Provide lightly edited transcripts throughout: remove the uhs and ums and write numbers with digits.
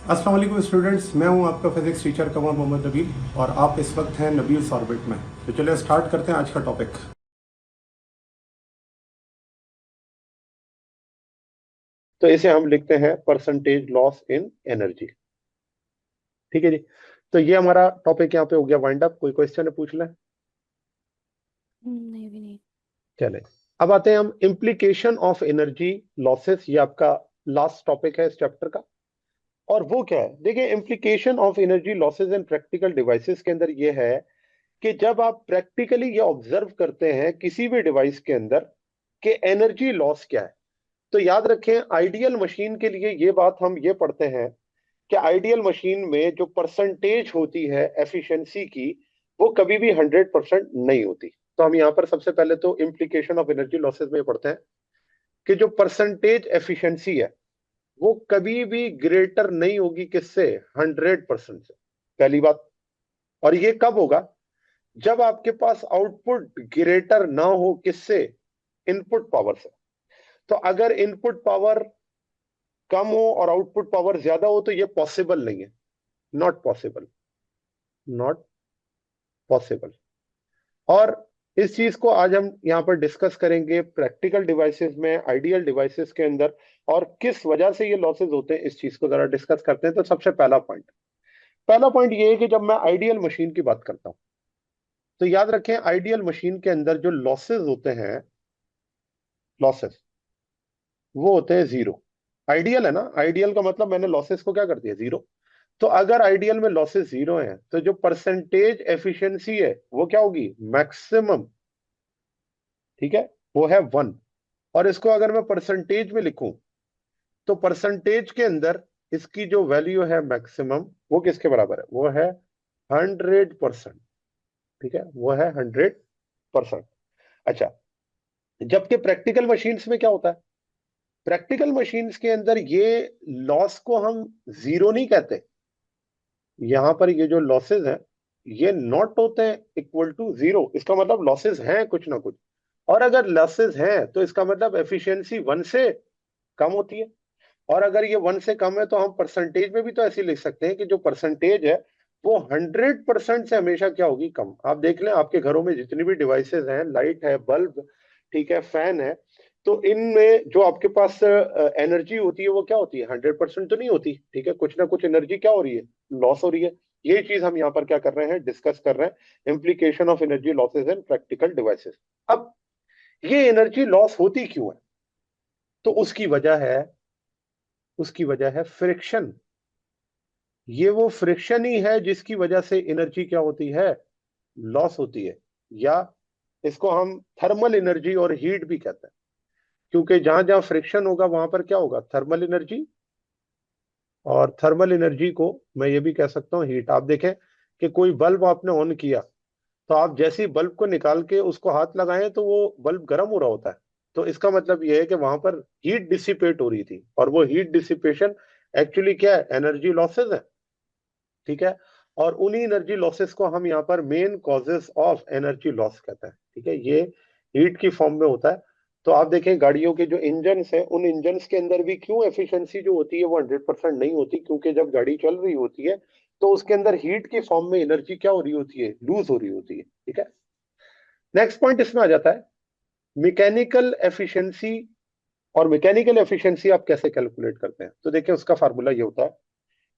अस्सलाम वालेकुम स्टूडेंट्स, मैं हूं आपका फिजिक्स टीचर कमर मोहम्मद नबील और आप इस वक्त हैं नबील्स ऑर्बिट में। तो चलिए स्टार्ट करते हैं आज का टॉपिक। तो इसे हम लिखते हैं परसेंटेज लॉस इन एनर्जी। ठीक है जी। तो ये हमारा टॉपिक यहाँ पे हो गया वाइंड अप। कोई क्वेश्चन है, पूछ लें। नहीं भी नहीं। चले, अब आते हैं हम इम्प्लीकेशन ऑफ एनर्जी लॉसेस। ये आपका लास्ट टॉपिक है इस चैप्टर का। और वो क्या है, देखिए, implication of energy losses in practical devices के अंदर ये है कि जब आप प्रैक्टिकली ये ऑब्जर्व करते हैं किसी भी डिवाइस के अंदर कि एनर्जी लॉस क्या है, तो याद रखें आइडियल मशीन के लिए ये बात हम ये पढ़ते हैं कि आइडियल मशीन में जो परसेंटेज होती है एफिशिएंसी की, वो कभी भी 100% नहीं होती। तो हम यहाँ पर सबसे पहले तो इम्प्लीकेशन ऑफ एनर्जी लॉसेस में पढ़ते हैं कि जो परसेंटेज एफिशिएंसी है वो कभी भी ग्रेटर नहीं होगी किससे, 100% से। पहली बात। और ये कब होगा, जब आपके पास आउटपुट ग्रेटर ना हो किससे, इनपुट पावर से। तो अगर इनपुट पावर कम हो और आउटपुट पावर ज्यादा हो तो ये पॉसिबल नहीं है। Not possible, not possible. और इस चीज को आज हम यहाँ पर डिस्कस करेंगे प्रैक्टिकल डिवाइसेस में, आइडियल डिवाइसेस के अंदर, और किस वजह से ये लॉसेस होते हैं इस चीज को जरा डिस्कस करते हैं। तो सबसे पहला पॉइंट ये है कि जब मैं आइडियल मशीन की बात करता हूं तो याद रखें आइडियल मशीन के अंदर जो लॉसेस होते हैं, लॉसेस वो होते हैं जीरो। आइडियल है ना, आइडियल का मतलब मैंने लॉसेस को क्या कर दिया, जीरो। तो अगर आइडियल में लॉसेस जीरो हैं तो जो परसेंटेज एफिशिएंसी है वो क्या होगी, मैक्सिमम। ठीक है, वो है 1। और इसको अगर मैं परसेंटेज में लिखूं तो परसेंटेज के अंदर इसकी जो वैल्यू है मैक्सिमम, वो किसके बराबर है, वो है 100%। ठीक है, वो है 100%। अच्छा, जबकि प्रैक्टिकल मशीन्स में क्या होता है, प्रैक्टिकल मशीन्स के अंदर ये लॉस को हम जीरो नहीं कहते। यहां पर ये जो लॉसेस हैं ये नॉट होते हैं इक्वल टू जीरो। इसका मतलब लॉसेस हैं कुछ ना कुछ। और अगर लॉसेस हैं तो इसका मतलब एफिशिएंसी 1 से कम होती है। और अगर ये 1 से कम है तो हम परसेंटेज में भी तो ऐसे लिख सकते हैं कि जो परसेंटेज है वो 100% से हमेशा क्या होगी, कम। आप देख लें आपके घरों में जितनी भी डिवाइसेस हैं, लाइट है, बल्ब, ठीक है, फैन है, तो इनमें जो आपके पास एनर्जी होती है वो क्या होती है, 100% तो नहीं होती। ठीक है, कुछ ना कुछ एनर्जी क्या हो रही है, लॉस हो रही है। ये चीज हम यहाँ पर क्या कर रहे हैं, डिस्कस कर रहे हैं, implication of energy losses in practical devices. अब ये एनर्जी लॉस होती क्यों है, तो उसकी वजह है फ्रिक्शन। ये वो फ्रिक्शन ही है जिसकी वजह से एनर्जी क्या होती है, लॉस होती है। या इसको हम थर्मल एनर्जी और हीट भी कहते हैं, क्योंकि जहां जहां फ्रिक्शन होगा वहां पर क्या होगा, थर्मल एनर्जी। और थर्मल एनर्जी को मैं ये भी कह सकता हूँ हीट। आप देखें कि कोई बल्ब आपने ऑन किया, तो आप जैसे ही बल्ब को निकाल के उसको हाथ लगाएं तो वो बल्ब गर्म हो रहा होता है। तो इसका मतलब ये है कि वहां पर हीट डिसिपेट हो रही थी, और वो हीट डिसिपेशन एक्चुअली क्या है, एनर्जी लॉसेज है। ठीक है, और उन्हीं एनर्जी लॉसेस को हम यहाँ पर main causes of energy loss कहते हैं। ठीक है, ये हीट की फॉर्म में होता है। तो आप देखें गाड़ियों के जो इंजन्स हैं, उन इंजन्स के अंदर भी क्यों एफिशिएंसी जो होती है वो 100% नहीं होती, क्योंकि जब गाड़ी चल रही होती है तो उसके अंदर हीट की फॉर्म में एनर्जी क्या हो रही होती है, लूज हो रही होती है। ठीक है, नेक्स्ट पॉइंट इसमें आ जाता है मैकेनिकल एफिशिएंसी। और मैकेनिकल एफिशिएंसी आप कैसे कैलकुलेट करते हैं, तो देखिए उसका फार्मूला ये होता है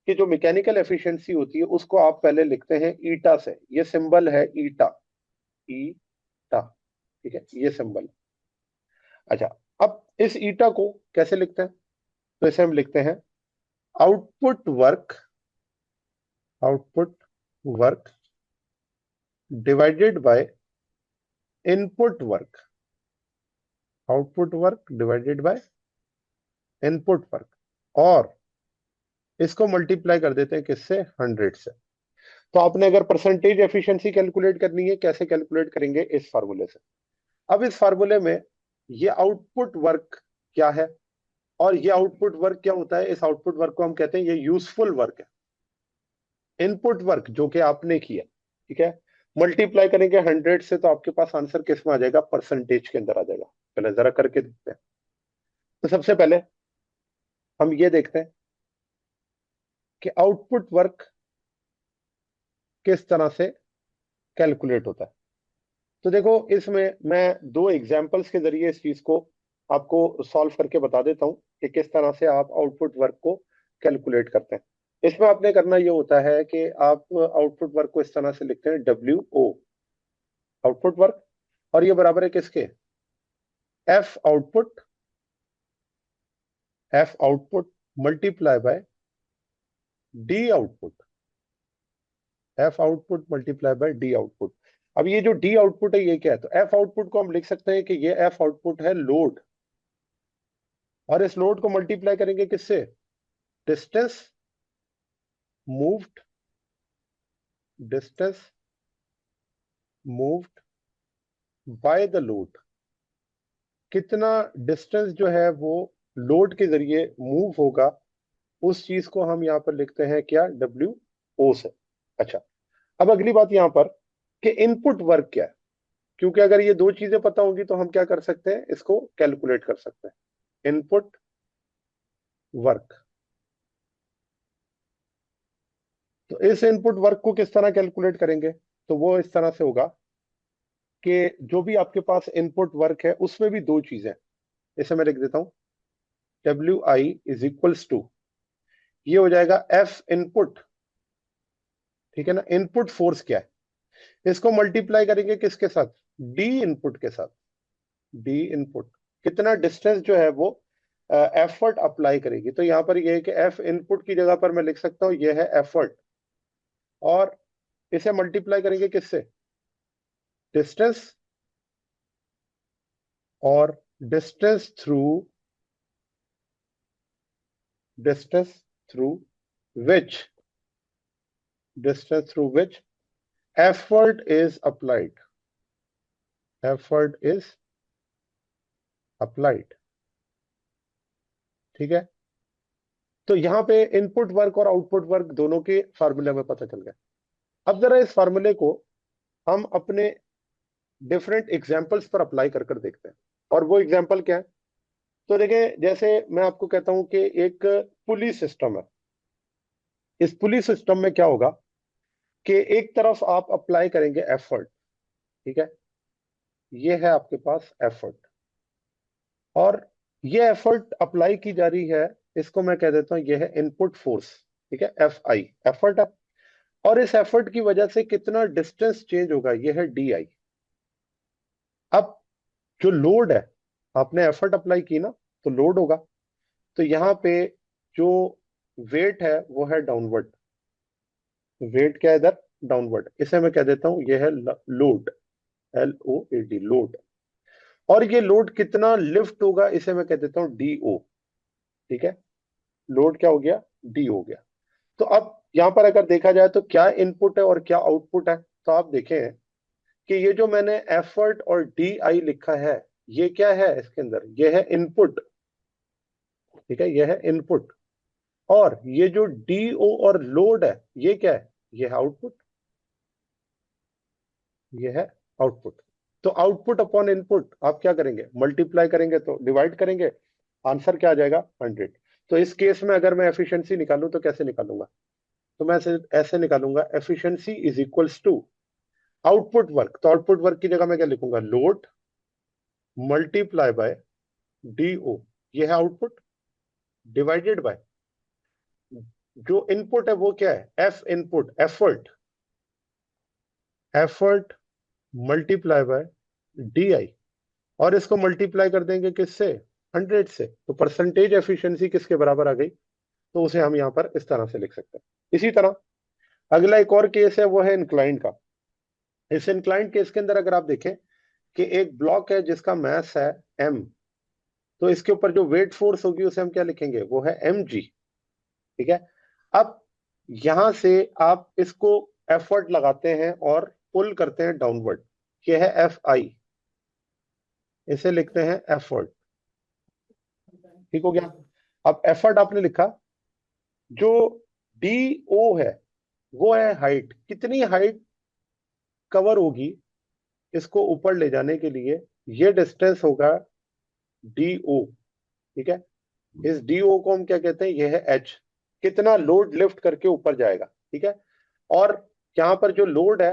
कि जो मैकेनिकल एफिशिएंसी होती है उसको आप पहले लिखते हैं ईटा से। ये सिंबल है ईटा, ईटा। ठीक है, ये सिंबल। अच्छा, अब इस ईटा को कैसे लिखते हैं, तो इसे हम लिखते हैं output work, output work divided by input work, output work divided by input work. और इसको मल्टीप्लाई कर देते हैं किससे, 100 से। तो आपने अगर परसेंटेज एफिशिएंसी कैलकुलेट करनी है, कैसे कैलकुलेट करेंगे, इस फार्मूले से। अब इस फार्मूले में ये आउटपुट वर्क क्या है, और ये आउटपुट वर्क क्या होता है, इस आउटपुट वर्क को हम कहते हैं ये यूजफुल वर्क है। इनपुट वर्क जो कि आपने किया, ठीक है, मल्टीप्लाई करेंगे 100 से, तो आपके पास आंसर किस में आ जाएगा, परसेंटेज के अंदर आ जाएगा। पहले जरा करके देखते हैं। तो सबसे पहले हम ये देखते हैं कि आउटपुट वर्क किस तरह से कैलकुलेट होता है। तो देखो, इसमें मैं दो एग्जांपल्स के जरिए इस चीज को आपको सॉल्व करके बता देता हूं कि किस तरह से आप आउटपुट वर्क को कैलकुलेट करते हैं। इसमें आपने करना ये होता है कि आप आउटपुट वर्क को इस तरह से लिखते हैं WO, आउटपुट वर्क, और ये बराबर है किसके, F output multiply by D output, F output multiply by D output. अब ये जो D आउटपुट है ये क्या है, तो F आउटपुट को हम लिख सकते हैं कि ये F आउटपुट है लोड, और इस लोड को मल्टीप्लाई करेंगे किससे, distance moved, distance moved by the load. कितना डिस्टेंस जो है वो लोड के जरिए मूव होगा, उस चीज को हम यहां पर लिखते हैं क्या, WO से। अच्छा, अब अगली बात यहां पर कि इनपुट वर्क क्या है, क्योंकि अगर ये दो चीजें पता होंगी तो हम क्या कर सकते हैं, इसको कैलकुलेट कर सकते हैं, इनपुट वर्क। तो इस इनपुट वर्क को किस तरह कैलकुलेट करेंगे, तो वो इस तरह से होगा कि जो भी आपके पास इनपुट वर्क है उसमें भी दो चीजें, इसे मैं लिख देता हूं, WI इज इक्वल्स टू, ये हो जाएगा F इनपुट, ठीक है ना, इनपुट फोर्स क्या है, इसको मल्टीप्लाई करेंगे किसके साथ, D इनपुट के साथ, D इनपुट, कितना डिस्टेंस जो है वो एफर्ट अप्लाई करेगी। तो यहां पर ये है कि F इनपुट की जगह पर मैं लिख सकता हूं ये है एफर्ट, और इसे मल्टीप्लाई करेंगे किससे, डिस्टेंस, और distance through, distance through which, distance through which effort is applied, effort is applied, ठीक है। तो यहां पे इनपुट वर्क और आउटपुट वर्क दोनों के फार्मूले में पता चल गया। अब जरा इस फार्मूले को हम अपने डिफरेंट एग्जांपल्स पर अप्लाई कर कर देखते हैं, और वो एग्जांपल क्या है, तो देखें, जैसे मैं आपको कहता हूं कि एक पुली सिस्टम है, इस पुली सिस्टम में क्या होगा कि एक तरफ आप अप्लाई करेंगे एफर्ट, ठीक है, ये है आपके पास एफर्ट, और ये एफर्ट अप्लाई की जा रही है, इसको मैं कह देता हूं ये है इनपुट फोर्स, ठीक है, FI एफर्ट है, और इस एफर्ट की वजह से कितना डिस्टेंस चेंज होगा, ये है DI। अब जो लोड है, आपने एफर्ट अप्लाई की ना, तो लोड होगा, तो यहाँ पे जो वेट है वो है डाउनवर्ड, वेट क्या है इधर, डाउनवर्ड, इसे मैं कह देता हूं ये है लोड, LOAD लोड, और ये लोड कितना लिफ्ट होगा, इसे मैं कह देता हूं DO, ठीक है, लोड क्या हो गया, D हो गया। तो अब यहां पर अगर देखा जाए तो क्या इनपुट है और क्या आउटपुट है, तो आप देखें कि ये जो मैंने एफर्ट और DI लिखा है, ये क्या है इसके अंदर, ये है इनपुट, ठीक है, ये है इनपुट, और ये जो DO और लोड है ये क्या है, ये है आउटपुट, ये है आउटपुट। तो आउटपुट अपॉन इनपुट आप क्या करेंगे, मल्टीप्लाई करेंगे तो डिवाइड करेंगे, आंसर क्या आ जाएगा, 100। तो इस केस में अगर मैं एफिशिएंसी निकालूं तो कैसे निकालूंगा, तो मैं ऐसे निकालूंगा, efficiency is equals to output work, तो आउटपुट वर्क की जगह मैं क्या लिखूंगा, लोड मल्टीप्लाई बाय DO, ये है आउटपुट, डिवाइडेड बाय जो इनपुट है वो क्या है, F input, effort, effort multiply by DI, और इसको मल्टीप्लाई कर देंगे किससे, 100 से, तो परसेंटेज एफिशिएंसी किसके बराबर आ गई, तो उसे हम यहां पर इस तरह से लिख सकते हैं। इसी तरह अगला एक और केस है, वो है इंक्लाइंड का। इस इंक्लाइंड केस के अंदर अगर आप देखें कि एक ब्लॉक है जिसका मास है M, तो इसके ऊपर जो वेट फोर्स होगी उसे हम क्या लिखेंगे, वो है mg, ठीक है। अब यहां से आप इसको एफर्ट लगाते हैं और पुल करते हैं डाउनवर्ड, ये है FI, इसे लिखते हैं एफर्ट, ठीक हो गया। अब एफर्ट आपने लिखा, जो DO है वो है हाइट, कितनी हाइट कवर होगी इसको ऊपर ले जाने के लिए, ये डिस्टेंस होगा DO, ठीक है, इस DO को हम क्या कहते हैं, ये है H, कितना लोड लिफ्ट करके ऊपर जाएगा, ठीक है। और यहाँ पर जो लोड है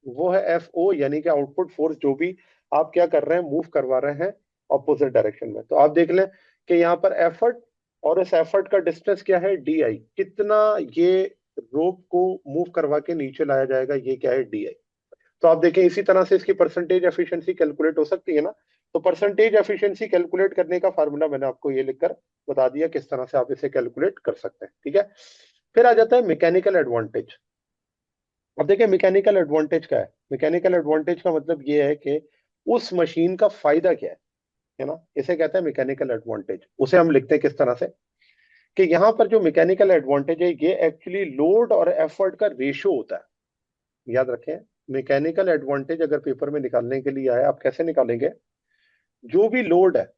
वो है FO, यानी कि आउटपुट फोर्स, जो भी आप क्या कर रहे हैं, मूव करवा रहे हैं ऑपोजिट डायरेक्शन में। तो आप देख लें कि यहाँ पर एफर्ट और इस एफर्ट का डिस्टेंस क्या है, DI, कितना ये रोप को मूव करवा के नीचे लाया जाएगा, ये क्या है, DI। तो आप देखें इसी तरह से इसकी परसेंटेज एफिशिएंसी कैलकुलेट हो सकती है ना। तो परसेंटेज एफिशिएंसी कैलकुलेट करने का फार्मूला मैंने आपको ये लिखकर बता दिया किस तरह से आप इसे कैलकुलेट कर सकते हैं, ठीक है। फिर आ जाता है मैकेनिकल एडवांटेज। अब देखिए मैकेनिकल एडवांटेज क्या है। मैकेनिकल एडवांटेज का मतलब ये है कि उस मशीन का फायदा क्या है ना, इसे कहते हैं मैकेनिकल एडवांटेज। उसे हम लिखते हैं किस तरह से कि यहाँ पर जो मैकेनिकल एडवांटेज है ये एक्चुअली लोड और एफर्ट का रेशियो होता है। याद रखें, मैकेनिकल एडवांटेज अगर पेपर में निकालने के लिए आए, आप कैसे निकालेंगे, जो भी लोड है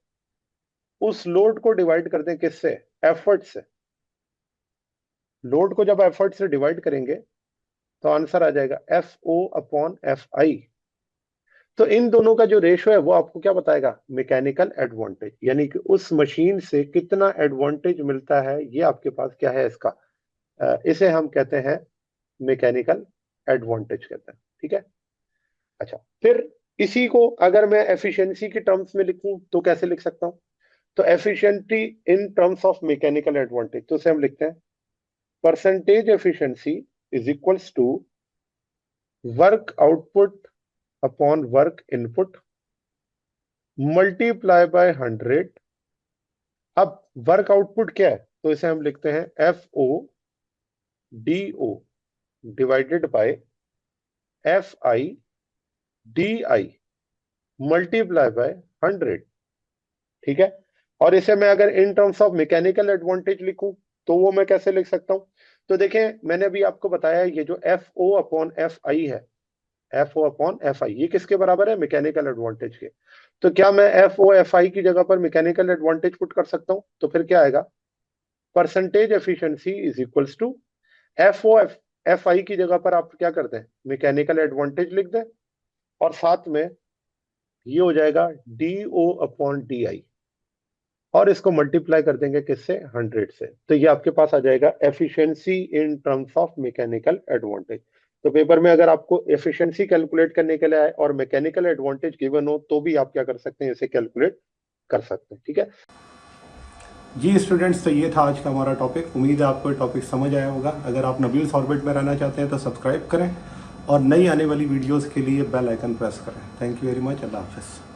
उस लोड को डिवाइड कर दें किससे, एफर्ट से। लोड को जब एफर्ट से डिवाइड करेंगे तो आंसर आ जाएगा FO/FI। तो इन दोनों का जो रेशियो है वो आपको क्या बताएगा, मैकेनिकल एडवांटेज, यानी कि उस मशीन से कितना एडवांटेज मिलता है, ये आपके पास क्या है इसका, इसे हम कहते हैं मैकेनिकल एडवांटेज कहते हैं, ठीक है। अच्छा, फिर इसी को अगर मैं एफिशिएंसी की टर्म्स में लिखूं तो कैसे लिख सकता हूं, तो efficiency in terms of mechanical advantage, तो उसे हम लिखते हैं percentage efficiency is equals to work output upon work input multiply by 100। अब वर्क आउटपुट क्या है, तो इसे हम लिखते हैं FO/DO divided by FI/DI multiply by 100, ठीक है। और इसे मैं अगर इन टर्म्स ऑफ मैकेनिकल एडवांटेज लिखूं तो वो मैं कैसे लिख सकता हूं, तो देखें मैंने अभी आपको बताया ये जो FO/FI है, FO/FI ये किसके बराबर है, मैकेनिकल एडवांटेज के। तो क्या मैं FO/FI की जगह पर मैकेनिकल एडवांटेज पुट कर सकता हूं, तो फिर क्या आएगा, percentage efficiency is equals to FO/FI की जगह पर आप क्या करते हैं, मैकेनिकल एडवांटेज लिख दें, और साथ में ये हो जाएगा DO/DI, और इसको मल्टीप्लाई कर देंगे किससे, 100 से। तो ये आपके पास आ जाएगा efficiency in terms of mechanical advantage. तो पेपर में अगर आपको एफिशिएंसी कैलकुलेट करने के लिए आए और मैकेनिकल एडवांटेज गिवन हो तो भी आप क्या कर सकते हैं, इसे कैलकुलेट कर सकते हैं, ठीक है। जी स्टूडेंट्स, तो ये था आज का हमारा टॉपिक। उम्मीद है आपको ये टॉपिक समझ आया होगा। अगर आप नबील्स ऑर्बिट में रहना चाहते हैं तो सब्सक्राइब करें और नई आने वाली वीडियोस के लिए बेल आइकन प्रेस करें। Thank you very much. अल्लाह हाफिज़।